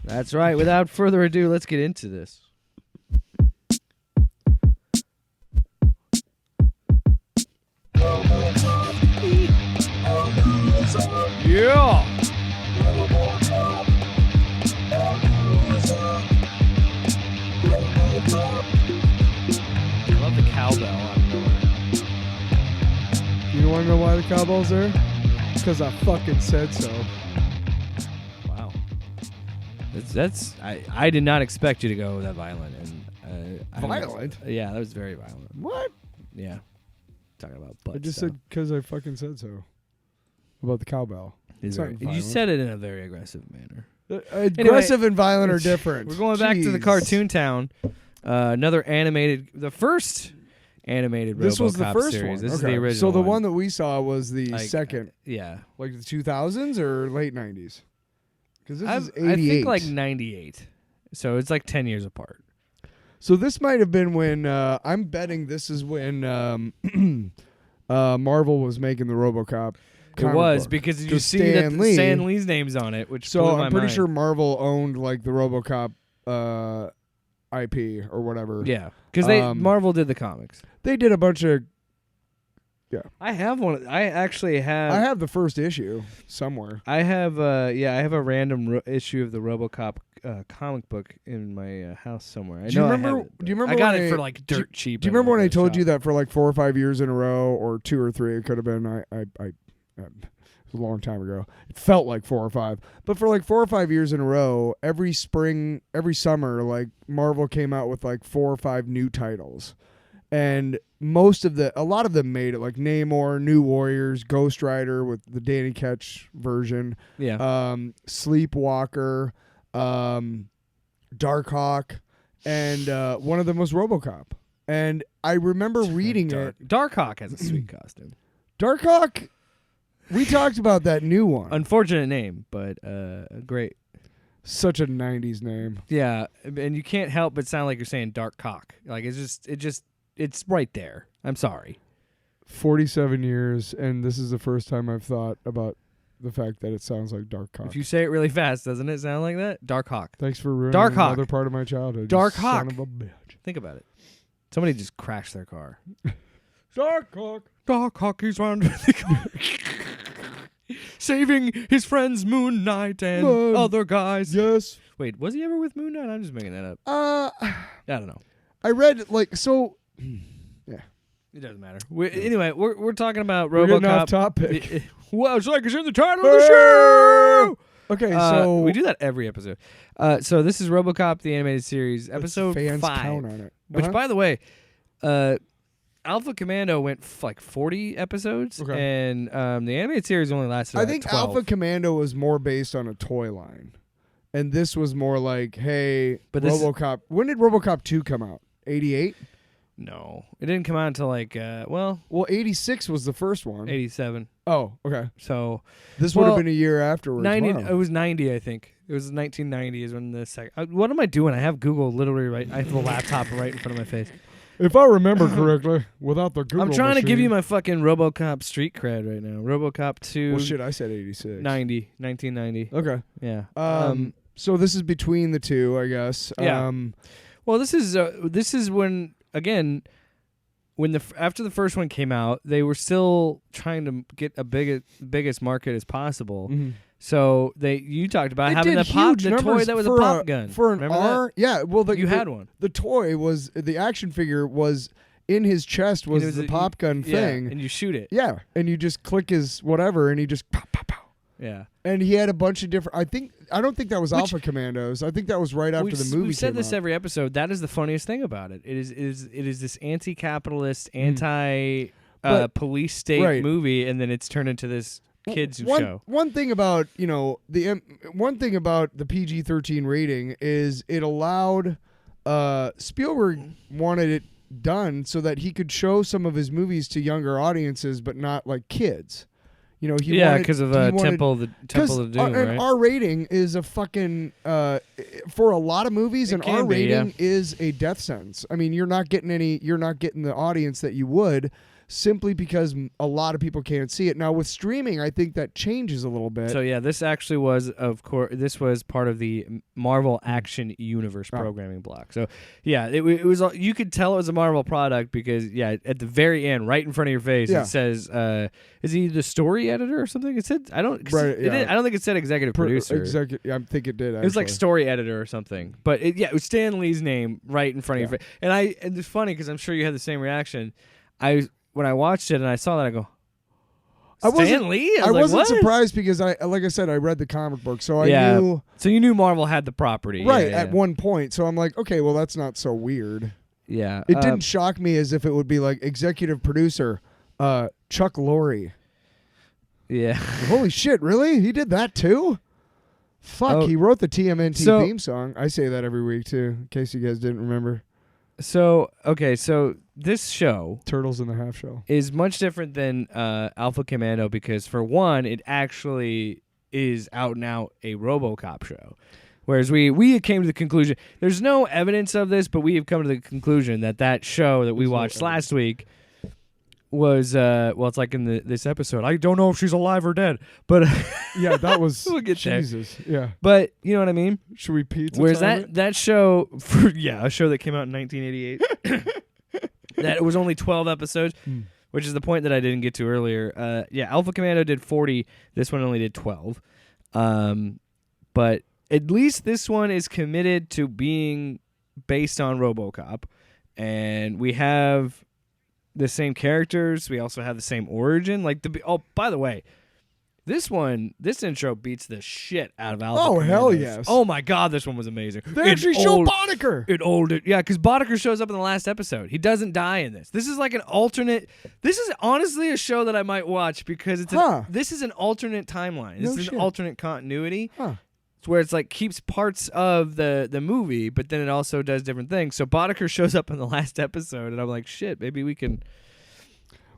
That's right. Without further ado, let's get into this. Yeah! I love the cowbell. You want to know why the cowbell's there? Because I fucking said so. Wow. I did not expect you to go that violent. And Violent? Yeah, that was very violent. What? Yeah. Talking about butt I just stuff. said because I fucking said so. About the cowbell. You said it in a very aggressive manner. Aggressive and violent are different. We're going back to the cartoon town. Another animated, the first animated RoboCop This was the first series. one. This is the original. So the one that we saw was the second. Yeah. Like the 2000s or late 90s? Because this is 88. I think like 98. So it's like 10 years apart. So this might have been when, I'm betting this is when Marvel was making the RoboCop. It was because you see that Stan Lee's name's on it, which so blew my I'm pretty mind. sure Marvel owned like the RoboCop IP or whatever. Yeah, because Marvel did the comics. They did a bunch of. Yeah, I have one. I actually have. I have the first issue somewhere. I have. I have a random issue of the RoboCop comic book in my house somewhere. Do you remember? I got it for like dirt cheap. Do you remember when I told you that for like 4 or 5 years in a row, or 2 or 3? It could have been. It was a long time ago. It felt like 4 or 5. But for like 4 or 5 years in a row, every spring, every summer, like Marvel came out with like 4 or 5 new titles. And a lot of them made it, like Namor, New Warriors, Ghost Rider with the Danny Ketch version. Yeah. Sleepwalker, Darkhawk, and one of them was RoboCop. And I remember reading it. Darkhawk has a sweet costume. Darkhawk? We talked about that new one. Unfortunate name, but great. Such a 90s name. Yeah, and you can't help but sound like you're saying dark cock. Like it's right there. I'm sorry. 47 years, and this is the first time I've thought about the fact that it sounds like dark cock. If you say it really fast, doesn't it sound like that? Dark Hawk. Thanks for ruining Dark Hawk. another part of my childhood. Dark Son Hawk. of a bitch. Think about it. Somebody just crashed their car. Dark Hawk. Dark Hawk, he's around the car. Saving his friends Moon Knight and other guys. Yes. Wait, was he ever with Moon Knight? I'm just making that up. I don't know. I read like so. Yeah. It doesn't matter. Anyway, we're talking about We're RoboCop. getting off topic. Well, it's like it's in the title of the show. Okay, so we do that every episode. So this is RoboCop the animated series, episode fans 5. Count on it. Which, by the way, Alpha Commando went like 40 episodes, and the animated series only lasted. I think 12. Alpha Commando was more based on a toy line, and this was more like, hey, but RoboCop. When did RoboCop 2 come out? 88? No, it didn't come out until like 86 was the first one. 87. Oh, okay. So this would have been a year afterwards. 90. Wow. It was 90, I think. It was 1990 is when the second. What am I doing? I have Google literally right. I have the laptop right in front of my face. If I remember correctly, without the Google I'm trying to give machine. you my fucking RoboCop street cred right now. RoboCop 2. Well, shit, I said 86. 1990. Okay. Yeah. So this is between the two, I guess. Yeah. Well, this is when again. After the first one came out, they were still trying to get a biggest market as possible. Mm-hmm. So you talked about having the toy that was a pop gun for an R. Yeah, well, you had one. The toy was the action figure was in his chest was the pop gun thing, and you shoot it. Yeah, and you just click his whatever, and he just pow pow pow. Yeah, and he had a bunch of different. I don't think that was Alpha Commandos. I think that was right after the movie. We've said this out. every episode. That is the funniest thing about it. It is this anti-capitalist, anti-police state movie, and then it's turned into this kids show. One thing about the PG-13 rating is it allowed Spielberg wanted it done so that he could show some of his movies to younger audiences, but not like kids. You know, because of Temple of Doom, right? An R rating is a fucking for a lot of movies. An R rating is a death sentence. I mean, you're not getting the audience that you would. simply because a lot of people can't see it. Now with streaming, I think that changes a little bit. So yeah, this actually was, of course, this was part of the Marvel Action Universe programming block. So yeah, it was. You could tell it was a Marvel product because at the very end, right in front of your face, it says, "Is he the story editor or something?" It said, "I don't." I don't think it said executive producer. I think it did. Actually. It was like story editor or something. But it was Stan Lee's name right in front of your face. And it's funny because I'm sure you had the same reaction. When I watched it and I saw that, I go, Stan Lee? I wasn't surprised because like I said, I read the comic book, so I knew. So you knew Marvel had the property, right? At one point, so I'm like, okay, well, that's not so weird. Yeah, it didn't shock me as if it would be like executive producer, Chuck Lorre. Yeah. Holy shit! Really? He did that too? Fuck! He wrote the TMNT theme song. I say that every week too, in case you guys didn't remember. So this show, Turtles in the Half Shell, is much different than Alpha Commando because, for one, it actually is out and out a RoboCop show. Whereas we came to the conclusion, there's no evidence of this, but we have come to the conclusion that show that we watched last week was it's like in this episode. I don't know if she's alive or dead, but yeah, that was we'll get Jesus. There. Yeah, but you know what I mean. Should we pizza? Whereas that show, a show that came out in 1988, that was only 12 episodes, which is the point that I didn't get to earlier. Alpha Commando did 40. This one only did 12. But at least this one is committed to being based on RoboCop, and we have the same characters. We also have the same origin. By the way, this intro beats the shit out of Alpha Commandos. Hell yes. Oh my god, this one was amazing. They actually show Boddicker. Because Boddicker shows up in the last episode. He doesn't die in this. This is like an alternate. This is honestly a show that I might watch because this is an alternate timeline. This is an alternate continuity. It's where it's like keeps parts of the movie, but then it also does different things. So Boddicker shows up in the last episode, and I'm like, shit, maybe we can.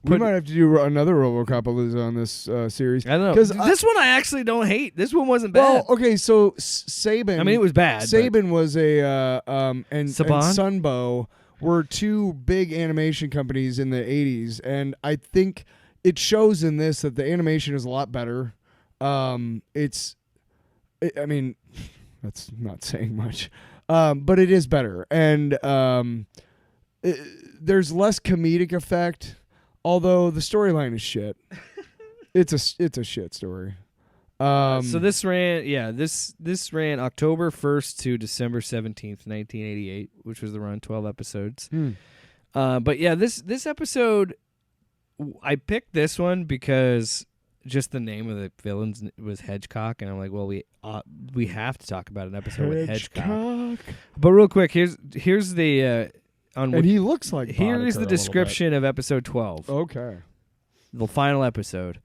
We might have to do another RoboCopalooza on this series. I don't know. Because this one I actually don't hate. This one wasn't bad. Well, okay, so Saban. I mean, it was bad. Saban was and Saban? Sunbow were two big animation companies in the 80s, and I think it shows in this that the animation is a lot better. I mean, that's not saying much, but it is better, and there's less comedic effect. Although the storyline is shit, it's a shit story. So this ran, this ran October 1st to December 17th, 1988, which was the run, 12 episodes. But yeah, this episode, I picked this one because just the name of the villains was Hedgecock, and I'm like, well, we have to talk about an episode with Hedgecock. But real quick, here's the. And he looks like here is the description of episode 12. Okay. The final episode.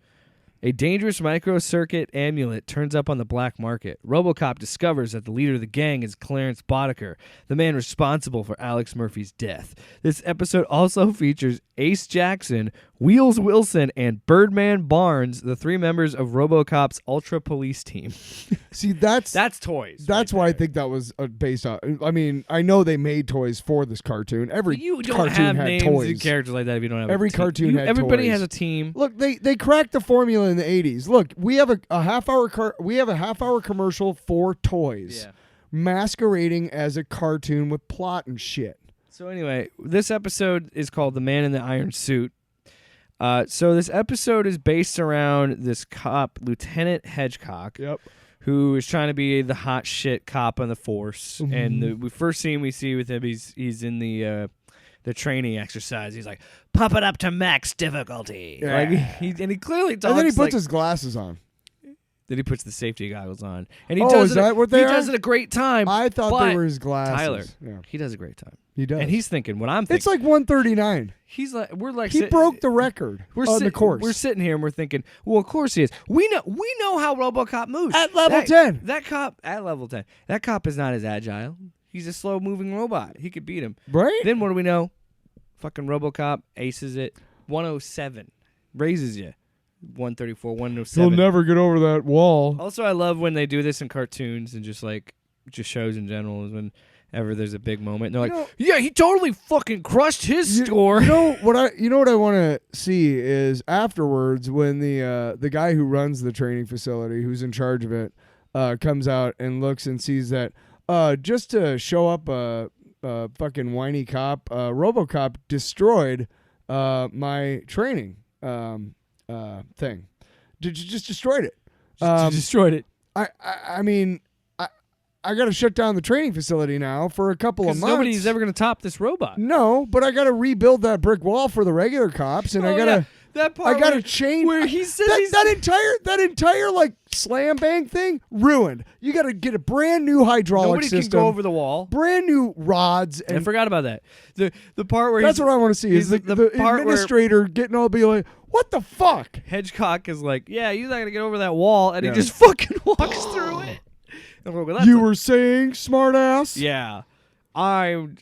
A dangerous microcircuit amulet turns up on the black market. RoboCop discovers that the leader of the gang is Clarence Boddicker, the man responsible for Alex Murphy's death. This episode also features Ace Jackson, Wheels Wilson, and Birdman Barnes, the three members of RoboCop's Ultra Police team. See, that's toys. That's why I think that was based on. I mean, I know they made toys for this cartoon. Every you don't cartoon have had names toys. and characters like that if you don't have every cartoon had everybody toys. has a team. Look, they cracked the formula in the 80s. Look, we have a half hour commercial for toys, masquerading as a cartoon with plot and shit. So anyway, this episode is called "The Man in the Iron Suit." So this episode is based around this cop, Lieutenant Hedgecock, who is trying to be the hot shit cop on the force. Mm-hmm. And the first scene we see with him, he's in the training exercise. He's like, pump it up to max difficulty. Yeah. Like he clearly talks. And then he puts like, his glasses on. Then he puts the safety goggles on, and he does it does it a great time. I thought they were his glasses. Tyler, he does a great time. He does, and he's thinking what I'm thinking. It's like 139. He's like, we're like, he broke the record on the course. We're sitting here and we're thinking, well, of course he is. We know how RoboCop moves at level 10. That cop at level 10. That cop is not as agile. He's a slow moving robot. He could beat him. Right. Then what do we know? Fucking RoboCop aces it. 107 raises you. 134, 107. He'll never get over that wall. Also, I love when they do this in cartoons and just shows in general. Is when ever there's a big moment. And they're like, yeah, he totally fucking crushed his store. You know what I want to see is afterwards when the guy who runs the training facility, who's in charge of it, comes out and looks and sees that just to show up a fucking whiny cop, RoboCop destroyed my training thing. Just destroyed it. Destroyed it. I mean, I got to shut down the training facility now for a couple of months. Nobody's ever going to top this robot. No, but I got to rebuild that brick wall for the regular cops, and I got to. That part I got to change. Where he says that entire like slam bang thing ruined. You got to get a brand new hydraulic system. Nobody can go over the wall. Brand new rods. And I forgot about that. The part where that's what I want to see is the part administrator getting all be like, what the fuck? Hedgecock is like, yeah, you're not gonna get over that wall, and he just fucking walks through it. You were saying, smartass? Yeah. And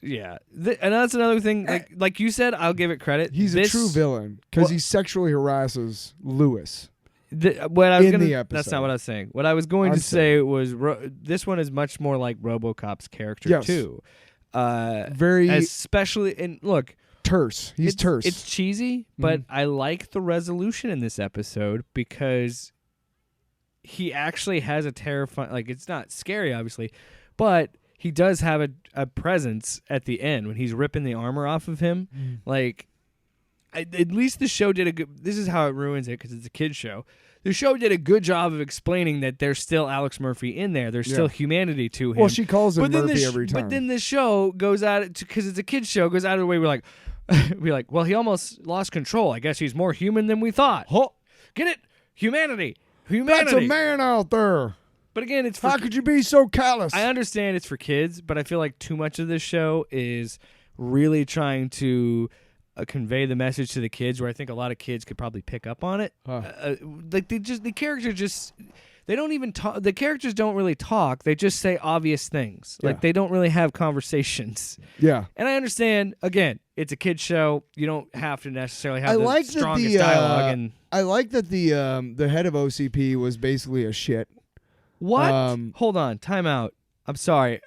that's another thing. Like you said, I'll give it credit. He's a true villain because he sexually harasses Lewis. The episode. That's not what I was saying. What I was going to say was this one is much more like RoboCop's character too. Very especially and look. Terse. He's terse. It's cheesy, but I like the resolution in this episode because he actually has a terrifying, like, it's not scary, obviously, but he does have a presence at the end when he's ripping the armor off of him. Like, at least the show did a good, this is how it ruins it because it's a kid's show. The show did a good job of explaining that there's still Alex Murphy in there. There's still humanity to him. Well, she calls him Murphy every time. But then the show goes out, because it's a kid's show, goes out of the way. We're like, well, he almost lost control. I guess he's more human than we thought. Get it? Humanity. That's a man out there. But again, it's for how could you be so callous? I understand it's for kids, but I feel like too much of this show is really trying to convey the message to the kids, where I think a lot of kids could probably pick up on it. Like the characters just, they don't even talk. The characters don't really talk. They just say obvious things. Like they don't really have conversations. Yeah. And I understand. Again, it's a kids show. You don't have to necessarily have the strongest dialogue. And I like that the head of OCP was basically a shit. What? Hold on. Time out. I'm sorry.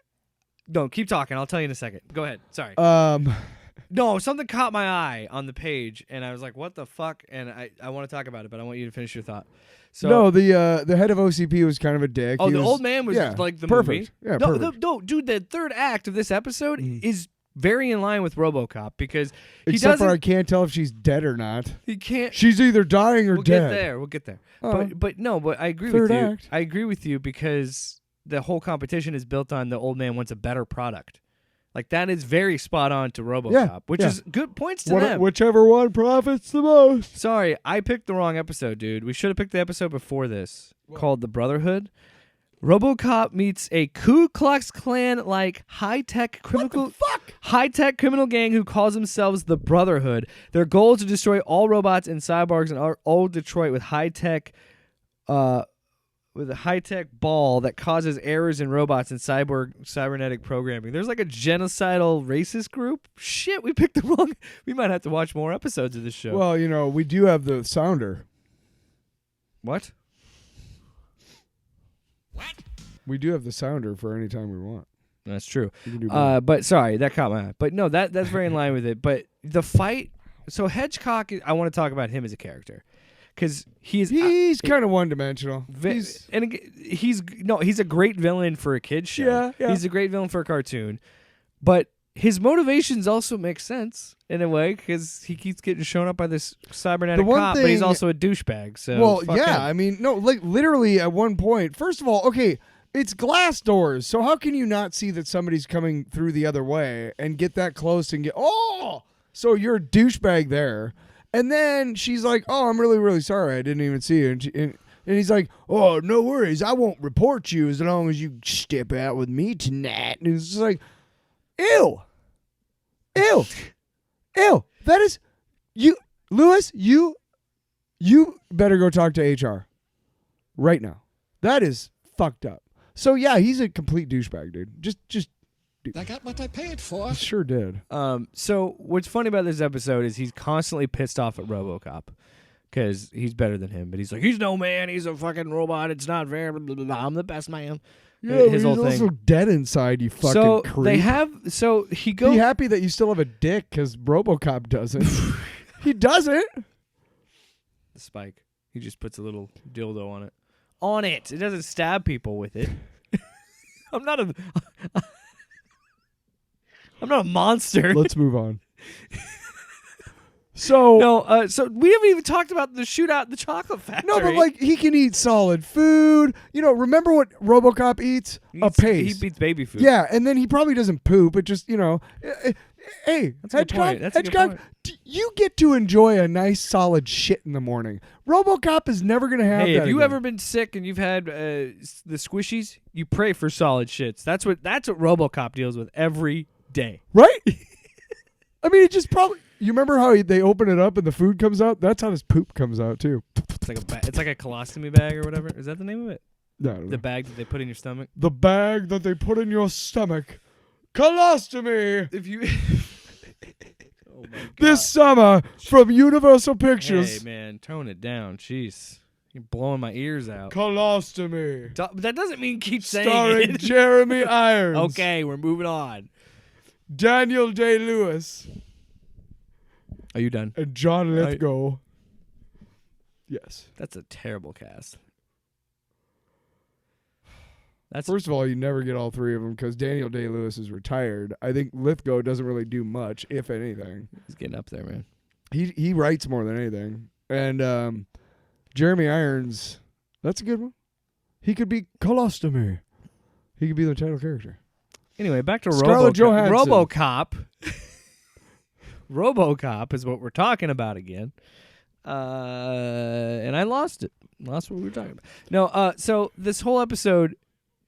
No, keep talking. I'll tell you in a second. Go ahead. Sorry. No, something caught my eye on the page, and I was like, what the fuck? And I want to talk about it, but I want you to finish your thought. So, no, the head of OCP was kind of a dick. Oh, the old man was like the perfect. movie? Yeah, perfect. No, dude, the third act of this episode is very in line with RoboCop because except for I can't tell if she's dead or not. He can't. She's either dying or dead. We'll get there. But I agree with you. I agree with you because the whole competition is built on the old man wants a better product. Like, that is very spot on to RoboCop, which is good points to them. Whichever one profits the most. Sorry, I picked the wrong episode, dude. We should have picked the episode before this called The Brotherhood. RoboCop meets a Ku Klux Klan-like high-tech criminal gang who calls themselves the Brotherhood. Their goal is to destroy all robots and cyborgs in old Detroit with high-tech ball that causes errors in robots and cybernetic programming. There's like a genocidal racist group. Shit, we picked the wrong. We might have to watch more episodes of this show. Well, we do have the sounder. What? We do have the sounder for any time we want. That's true. But sorry, that caught my eye. But no, that's very in line with it. But the fight. So Hedgecock, I want to talk about him as a character. Because he's kind of one-dimensional. He's a great villain for a kid's show. Yeah. He's a great villain for a cartoon. But his motivations also make sense in a way because he keeps getting shown up by this cybernetic cop, but he's also a douchebag. So him. I mean, no, like literally at one point. First of all, okay, it's glass doors, so how can you not see that somebody's coming through the other way and get that close and so you're a douchebag there. And then she's like, "Oh, I'm really, really sorry. I didn't even see you." And he's like, "Oh, no worries. I won't report you as long as you step out with me tonight." And it's just like, ew. That is, you, Lewis, you better go talk to HR right now. That is fucked up. So yeah, he's a complete douchebag, dude. Just. I got what I paid for. He sure did. So what's funny about this episode is he's constantly pissed off at RoboCop because he's better than him. But he's like, he's no man. He's a fucking robot. It's not fair. Blah, blah, blah. I'm the best man. Yeah, his he's whole thing. also dead inside. You fucking So creep. they have. So he goes. Be happy that you still have a dick because RoboCop doesn't. He doesn't. The spike. He just puts a little dildo on it. On it. It doesn't stab people with it. I'm not a monster. Let's move on. So No, so we haven't even talked about the shootout in the chocolate factory. no, but like he can eat solid food. You know, remember what RoboCop eats? A paste. He eats baby food. Yeah, and then he probably doesn't poop. It just, you know, hey, That's a good point. That's a good Hedgehog, point. you get to enjoy a nice solid shit in the morning. RoboCop is never gonna have Hey, that. have you again. ever been sick and you've had the squishies? You pray for solid shits. That's what RoboCop deals with every day. Right? I mean, it just probably. You remember how they open it up and the food comes out? That's how his poop comes out too. It's like a colostomy bag or whatever. Is that the name of it? No, I don't know. The bag that they put in your stomach. The bag that they put in your stomach. Colostomy. If you. Oh my God. This summer from Universal Pictures. Hey man, tone it down. Jeez, you're blowing my ears out. Colostomy. That doesn't mean keep saying Starring it. Jeremy Irons. Okay, we're moving on. Daniel Day-Lewis. Are you done? And John Lithgow. Yes. That's a terrible cast. That's First of all, you never get all three of them because Daniel Day-Lewis is retired. I think Lithgow doesn't really do much, if anything. he's getting up there, man. He writes more than anything. And Jeremy Irons, that's a good one. He could be Colostomy. He could be the title character. Anyway, back to Scarlett Johansson. RoboCop. RoboCop is what we're talking about again. And I lost it. Lost what we were talking about. No, so this whole episode,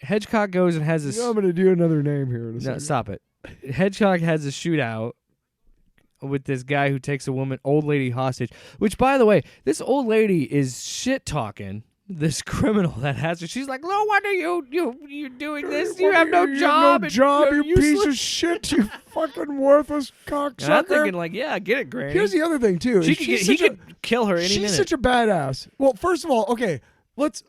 Hedgehog goes and has this. You know, I'm going to do another name here in a No, second. stop it. Hedgehog has a shootout with this guy who takes a old lady hostage. Which, by the way, this old lady is shit talking this criminal that has her. She's like, "No wonder you're doing this. You have no job. No job, you're you piece useless." of shit, you fucking worthless cocksucker. And I'm thinking, like, yeah, get it, Granny. Here's the other thing, too. he She's could kill her any She's minute. such a badass. Well, first of all, okay, let's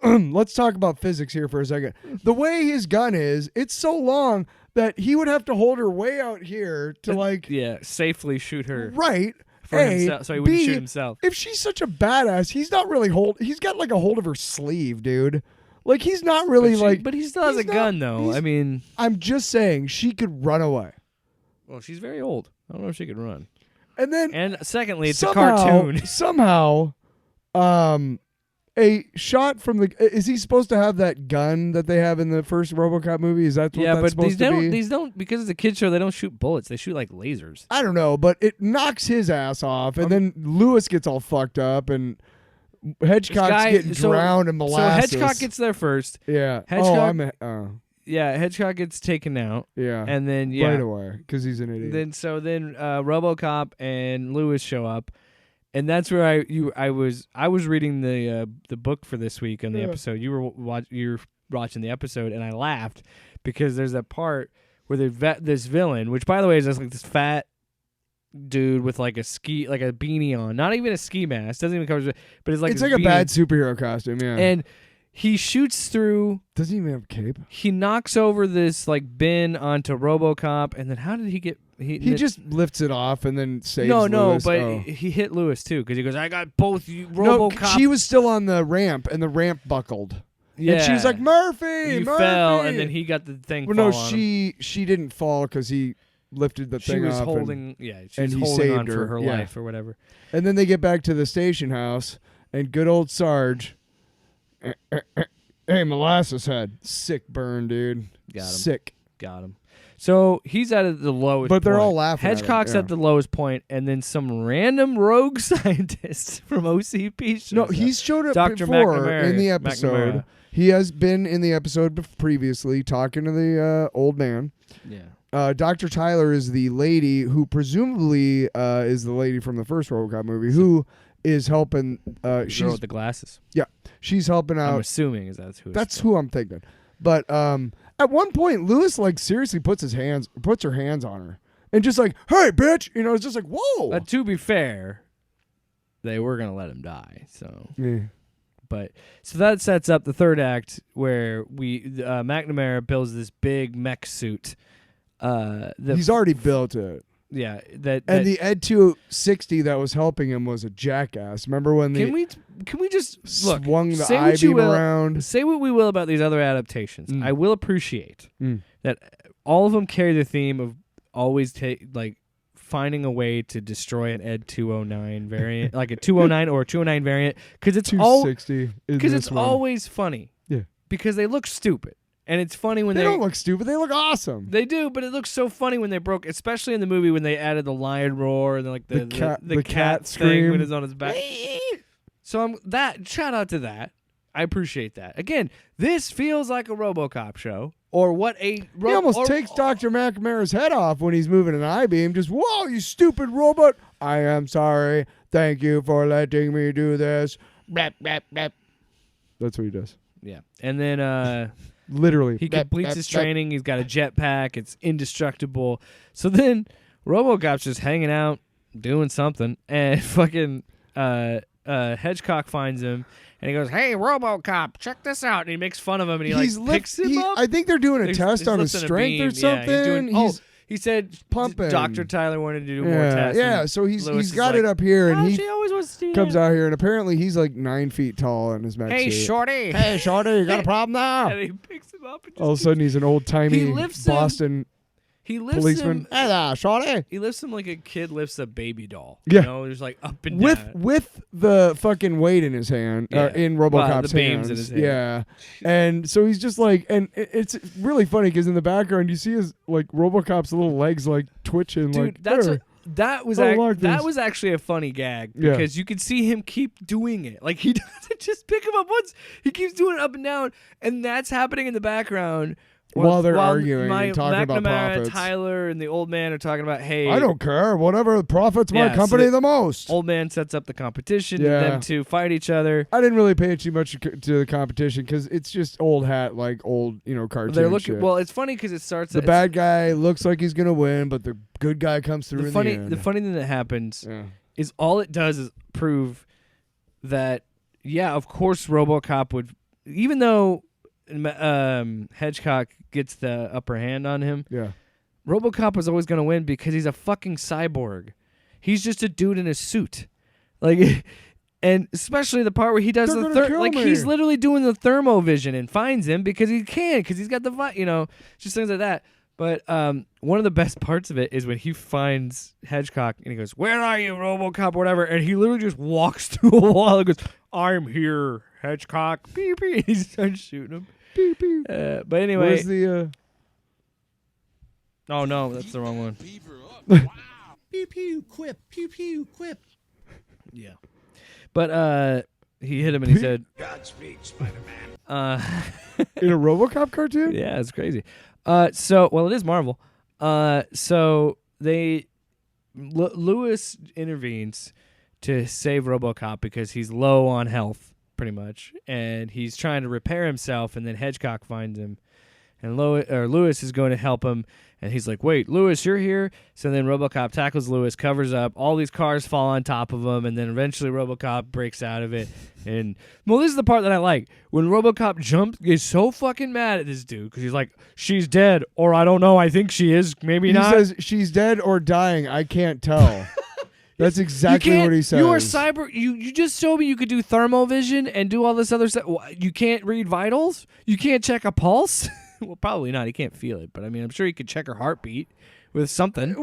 talk about physics here for a second. The way his gun is, it's so long that he would have to hold her way out here to safely shoot her. Right. For himself, so he wouldn't shoot himself. If she's such a badass, he's not really he's got like a hold of her sleeve, dude. Like he's not really but he still has a gun, though. I mean, I'm just saying she could run away. well, she's very old. I don't know if she could run. And Secondly, it's somehow, a cartoon. Somehow, a shot from the. Is he supposed to have that gun that they have in the first RoboCop movie? Is that what that's supposed to be? These don't, because it's a kid's show, they don't shoot bullets. They shoot like lasers. I don't know, but it knocks his ass off, and then Lewis gets all fucked up, and Hedgehog's getting drowned in molasses. So Hedgehog gets there first. Yeah. Hedgehog, oh, yeah, Hedgehog gets taken out. yeah. And then, right away, because he's an idiot. Then RoboCop and Lewis show up. And that's where I was reading the book for this week on the episode. You were watching the episode, and I laughed because there's that part where this villain, which by the way is just like this fat dude with like a beanie on, not even a ski mask, doesn't even cover, but it's like a bad superhero costume, yeah. And he shoots through. Doesn't even have a cape. He knocks over this like bin onto RoboCop, and then how did he get? He just lifts it off and then saves Lewis. But he hit Lewis too because he goes, "I got both you, no, RoboCop." she was still on the ramp, and the ramp buckled. Yeah, and she was like, "Murphy, you Murphy!" fell, and then he got the thing. Well, no, she didn't fall because he lifted the thing She was up holding, she was he holding saved on for her yeah. life or whatever. And then they get back to the station house, and good old Sarge. Hey, molasses head, sick burn, dude. Got him. Sick. Got him. So he's at the lowest But they're point. all laughing at him, Hedgehog's yeah. at the lowest point, and then some random rogue scientist from OCP shows No, up. he's showed up Dr. before in the McNamara. episode. He has been in the episode previously talking to the old man. Yeah. Dr. Tyler is the lady who presumably is the lady from the first RoboCop movie who is helping. She's with the glasses. Yeah, she's helping out. I'm assuming That's who I'm thinking. But at one point, Lewis like seriously puts her hands on her, and just like, "Hey, bitch," it's just like, "Whoa." To be fair, they were gonna let him die. So yeah. But so that sets up the third act where McNamara builds this big mech suit. He's already built it. Yeah, and the Ed 260 that was helping him was a jackass. Remember when can we just look, swung the I-beam around? Say what we will about these other adaptations. I will appreciate that all of them carry the theme of always finding a way to destroy an Ed 209 variant, like a 209 or a 209 variant, because it's 260. Because it's always funny. Yeah, because they look stupid. And it's funny when they don't look stupid. They look awesome. They do, but it looks so funny when they broke, especially in the movie when they added the lion roar and the cat scream when it's on his back. So shout out to that. I appreciate that. Again, this feels like a RoboCop show, or what he almost takes Dr. McNamara's head off when he's moving an I-beam. Just, whoa, you stupid robot! I am sorry. Thank you for letting me do this. Blap, blap, blap. That's what he does. Yeah, and then. Literally. He completes his training. He's got a jetpack. It's indestructible. So then RoboCop's just hanging out, doing something, and fucking Hedgecock finds him, and he goes, "Hey, RoboCop, check this out." And he makes fun of him, and he picks him up. I think they're doing a test on his strength or something. He said pumping. Dr. Tyler wanted to do more tests. Yeah, so he's got it up here, and he always wants to do comes out here, and apparently he's like 9 feet tall in his mech suit. Shorty. Hey, Shorty, you got a problem now? And he picks him up. And all of a sudden, he's an old-timey Boston policeman. Hey there, Shorty. He lifts him like a kid lifts a baby doll. Yeah. You know, just like up and down. With the fucking weight in his hand, in RoboCop's the beams in his hand. Yeah. And so he's just like, and it's really funny because in the background, you see his, like, RoboCop's little legs, like, twitching. Dude, like, that was actually a funny gag because you could see him keep doing it. Like, he doesn't just pick him up once. He keeps doing it up and down, and that's happening in the background. While they're arguing and talking about profits. Tyler and the old man are talking about, hey, I don't care. Whatever profits my company the most. Old man sets up the competition for them to fight each other. I didn't really pay too much to the competition because it's just old hat, like old, cartoon They're looking. shit. Well, it's funny because it starts. The bad guy looks like he's gonna win, but the good guy comes through in the end. The funny thing that happens is all it does is prove that, of course, RoboCop would, even though Hedgecock gets the upper hand on him. Yeah, RoboCop was always going to win because he's a fucking cyborg. He's just a dude in a suit, like, and especially the part where he does he's literally doing the thermovision and finds him because he can, because he's got the just things like that. But one of the best parts of it is when he finds Hedgecock and he goes, "Where are you, RoboCop?" or whatever, and he literally just walks through a wall and goes, "I'm here, Hedgecock." Beep, beep. He starts shooting him. Beep, beep. But anyway, where's the? Oh no, that's the wrong one. Wow. Pew pew quip, pew pew quip. Yeah, but he hit him and he said, "Godspeed, Spider-Man." In a RoboCop cartoon? Yeah, it's crazy. It is Marvel. So Lewis intervenes to save RoboCop because he's low on health, pretty much, and he's trying to repair himself. And then Hedgecock finds him, and Lewis is going to help him. And he's like, "Wait, Lewis, you're here?" So then RoboCop tackles Lewis, covers up. All these cars fall on top of him, and then eventually RoboCop breaks out of it. And this is the part that I like. When RoboCop jumps, he's so fucking mad at this dude because he's like, "She's dead," or "I don't know, I think she is, maybe not." He says, "She's dead or dying, I can't tell." That's exactly what he says. You are cyber. You just showed me you could do thermovision and do all this other stuff. You can't read vitals? You can't check a pulse? Well, probably not. He can't feel it, but I mean, I'm sure he could check her heartbeat with something.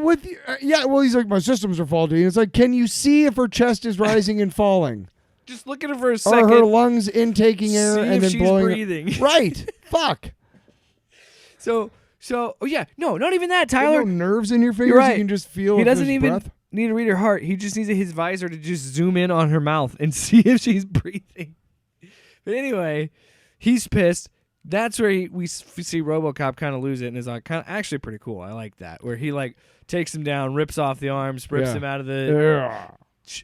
He's like, "My systems are faulty." And it's like, can you see if her chest is rising and falling? Just look at her for a second. Are her lungs intaking air and then blowing? Breathing. Right. Fuck. So, no, not even that, Tyler. No nerves in your fingers. You're right. You can just feel. He doesn't even breath. need to read her heart. He just needs his visor to just zoom in on her mouth and see if she's breathing. But anyway, he's pissed. That's where we see RoboCop kind of lose it and is like actually pretty cool. I like that, where he like takes him down, rips off the arms, rips him out of the.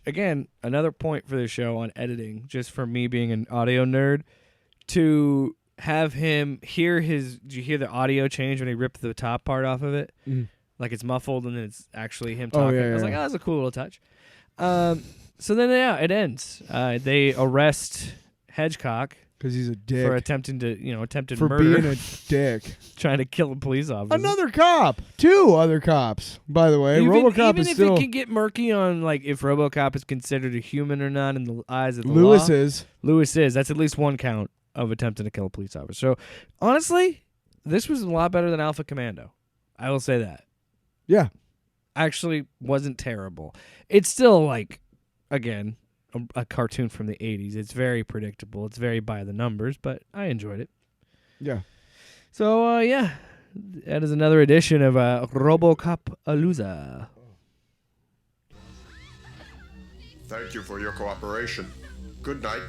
Again, another point for the show on editing, just for me being an audio nerd, to have him hear his. Did you hear the audio change when he ripped the top part off of it? Mm. Like it's muffled and then it's actually him talking. I was like, that's a cool little touch. So then, it ends. They arrest Hedgecock Because he's a dick. for attempted For murder, being a dick. trying to kill a police officer. Another cop. 2 other cops, by the way. Even RoboCop is if still... it can get murky on like if RoboCop is considered a human or not in the eyes of the Lewis law. is. Lewis is. That's at least one count of attempting to kill a police officer. So honestly, this was a lot better than Alpha Commando. I will say that. Yeah. Actually wasn't terrible. It's still like, again, a cartoon from the 80s. It's very predictable. It's very by the numbers, but I enjoyed it. Yeah. So, yeah, that is another edition of RoboCopalooza. Thank you for your cooperation. Good night.